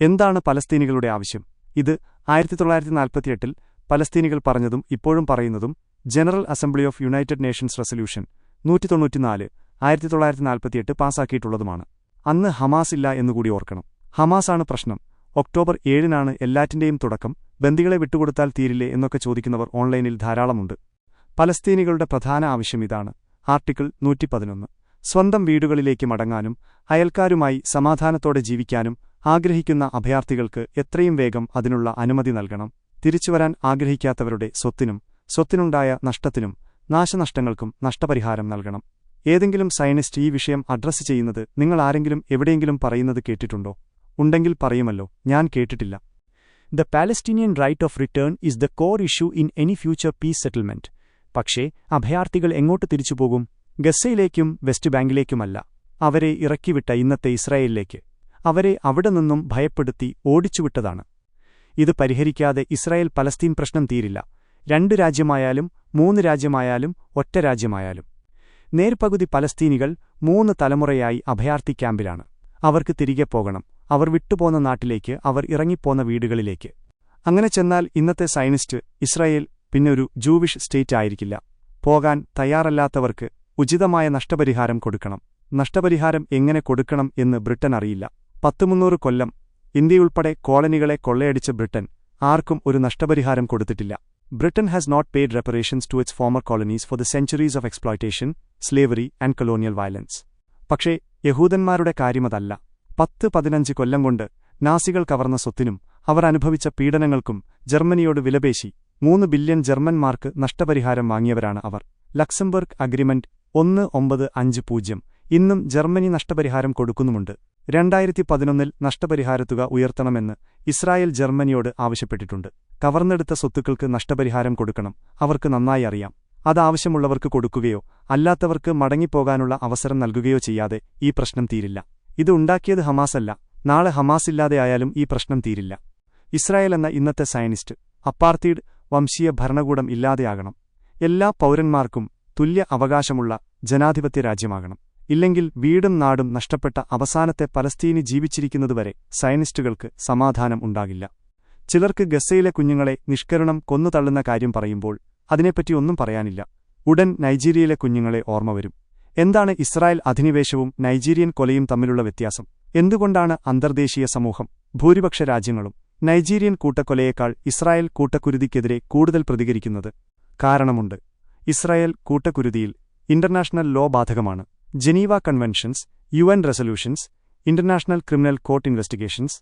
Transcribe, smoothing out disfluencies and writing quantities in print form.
എന്താണ് പലസ്തീനികളുടെ ആവശ്യം? ഇത് 1948-ൽ പലസ്തീനികൾ പറഞ്ഞതും ഇപ്പോഴും പറയുന്നതും general assembly of United Nations resolution 194 1948 പാസാക്കിയിട്ടുള്ളതുമാണ്. അന്ന് ഹമാസ് ഇല്ല എന്നുകൂടി ഓർക്കണം. ഹമാസാണ് പ്രശ്നം. ഒക്ടോബർ 7-നാണ് എല്ലാറ്റിന്റെയും തുടക്കം. ബന്ദികളെ വിട്ടുകൊടുത്താൽ തീരില്ലേ എന്നൊക്കെ ചോദിക്കുന്നവർ ഓൺലൈനിൽ ധാരാളമുണ്ട്. പലസ്തീനികളുടെ പ്രധാന ആവശ്യം ഇതാണ്. ആർട്ടിക്കിൾ 111. സ്വന്തം വീടുകളിലേക്ക് മടങ്ങാനും അയൽക്കാരുമായി സമാധാനത്തോടെ ജീവിക്കാനും ആഗ്രഹിക്കുന്ന അഭയാർത്ഥികൾക്ക് എത്രയും വേഗം അതിനുള്ള അനുമതി നൽകണം. തിരിച്ചുവരാൻ ആഗ്രഹിക്കാത്തവരുടെ സ്വത്തിനുണ്ടായ നഷ്ടത്തിനും നാശനഷ്ടങ്ങൾക്കും നഷ്ടപരിഹാരം നൽകണം. ഏതെങ്കിലും സയനിസ്റ്റ് ഈ വിഷയം അഡ്രസ്സ് ചെയ്യുന്നത് നിങ്ങൾ ആരെങ്കിലും എവിടെയെങ്കിലും പറയുന്നത് കേട്ടിട്ടുണ്ടോ? ഉണ്ടെങ്കിൽ പറയുമല്ലോ. ഞാൻ കേട്ടിട്ടില്ല. The Palestinian right of return is the core issue in any future peace settlement. പക്ഷേ അഭയാർത്ഥികൾ എങ്ങോട്ട് തിരിച്ചുപോകും? ഗസയിലേക്കും വെസ്റ്റ് ബാങ്കിലേക്കുമല്ല. അവരെ ഇറക്കിവിട്ട ഇന്നത്തെ ഇസ്രായേലിലേക്ക്. അവരെ അവിടെ നിന്നും ഭയപ്പെടുത്തി ഓടിച്ചുവിട്ടതാണ്. ഇത് പരിഹരിക്കാതെ ഇസ്രായേൽ പലസ്തീൻ പ്രശ്നം തീരില്ല. 2 രാജ്യമായാലും 3 രാജ്യമായാലും ഒറ്റ രാജ്യമായാലും. നേർപകുതി പലസ്തീനികൾ 3 തലമുറയായി അഭയാർത്ഥി ക്യാമ്പിലാണ്. അവർക്ക് തിരികെ പോകണം. അവർ വിട്ടുപോന്ന നാട്ടിലേക്ക്, അവർ ഇറങ്ങിപ്പോന്ന വീടുകളിലേക്ക്. അങ്ങനെ ചെന്നാൽ ഇന്നത്തെ സയനിസ്റ്റ് ഇസ്രായേൽ പിന്നെ ഒരു ജൂവിഷ് സ്റ്റേറ്റ് ആയിരിക്കില്ല. പോകാൻ തയ്യാറല്ലാത്തവർക്ക് ഉചിതമായ നഷ്ടപരിഹാരം കൊടുക്കണം. നഷ്ടപരിഹാരം എങ്ങനെ കൊടുക്കണം എന്ന് ബ്രിട്ടൻ അറിയില്ല. 300 കൊല്ലം ഇന്ത്യയുൾപ്പെടെ കോളനികളെ കൊള്ളയടിച്ച ബ്രിട്ടൻ ആർക്കും ഒരു നഷ്ടപരിഹാരം കൊടുത്തിട്ടില്ല. Britain has not paid reparations to its former colonies for the centuries of exploitation, slavery and colonial violence. പക്ഷേ യഹൂദന്മാരുടെ കാര്യമതല്ല. 10-15 കൊല്ലം കൊണ്ട് നാസികൾ കവർന്ന സ്വത്തിനും അവർ അനുഭവിച്ച പീഡനങ്ങൾക്കും ജർമ്മനിയോട് വിലപേശി 3 ബില്യൺ ജർമ്മന്മാർക്ക് നഷ്ടപരിഹാരം വാങ്ങിയവരാണ് അവർ. ലക്സംബർഗ് അഗ്രിമെന്റ് 1950 ഇന്നും ജർമ്മനി നഷ്ടപരിഹാരം കൊടുക്കുന്നുമുണ്ട്. 2011-ൽ നഷ്ടപരിഹാരത്തുക ഉയർത്തണമെന്ന് ഇസ്രായേൽ ജർമ്മനിയോട് ആവശ്യപ്പെട്ടിട്ടുണ്ട്. കവർന്നെടുത്ത സ്വത്തുക്കൾക്ക് നഷ്ടപരിഹാരം കൊടുക്കണം. അവർക്ക് നന്നായി അറിയാം. അതാവശ്യമുള്ളവർക്ക് കൊടുക്കുകയോ അല്ലാത്തവർക്ക് മടങ്ങിപ്പോകാനുള്ള അവസരം നൽകുകയോ ചെയ്യാതെ ഈ പ്രശ്നം തീരില്ല. ഇത് ഉണ്ടാക്കിയത് ഹമാസല്ല. നാളെ ഹമാസില്ലാതെയായാലും ഈ പ്രശ്നം തീരില്ല. ഇസ്രായേൽ എന്ന ഇന്നത്തെ സയനിസ്റ്റ് അപ്പാർത്തീഡ് വംശീയ ഭരണകൂടം ഇല്ലാതെയാകണം. എല്ലാ പൗരന്മാർക്കും തുല്യ അവകാശമുള്ള ജനാധിപത്യ രാജ്യമാകണം. ഇല്ലെങ്കിൽ വീടും നാടും നഷ്ടപ്പെട്ട അവസാനത്തെ പലസ്തീനി ജീവിച്ചിരിക്കുന്നതുവരെ സയനിസ്റ്റുകൾക്ക് സമാധാനം ഉണ്ടാകില്ല. ചിലർക്ക് ഗസയിലെ കുഞ്ഞുങ്ങളെ നിഷ്കരുണം കൊന്നുതള്ളുന്ന കാര്യം പറയുമ്പോൾ അതിനെപ്പറ്റി ഒന്നും പറയാനില്ല. ഉടൻ നൈജീരിയയിലെ കുഞ്ഞുങ്ങളെ ഓർമ്മ വരും. എന്താണ് ഇസ്രായേൽ അധിനിവേശവും നൈജീരിയൻ കൊലയും തമ്മിലുള്ള വ്യത്യാസം? എന്തുകൊണ്ടാണ് അന്തർദേശീയ സമൂഹം, ഭൂരിപക്ഷ രാജ്യങ്ങളും നൈജീരിയൻ കൂട്ടക്കൊലയേക്കാൾ ഇസ്രായേൽ കൂട്ടക്കുരുതിക്കെതിരെ കൂടുതൽ പ്രതികരിക്കുന്നത്? കാരണമുണ്ട്. ഇസ്രായേൽ കൂട്ടക്കുരുതിയിൽ ഇന്റർനാഷണൽ ലോ ബാധകമാണ്. Geneva conventions, UN resolutions, international criminal court investigations,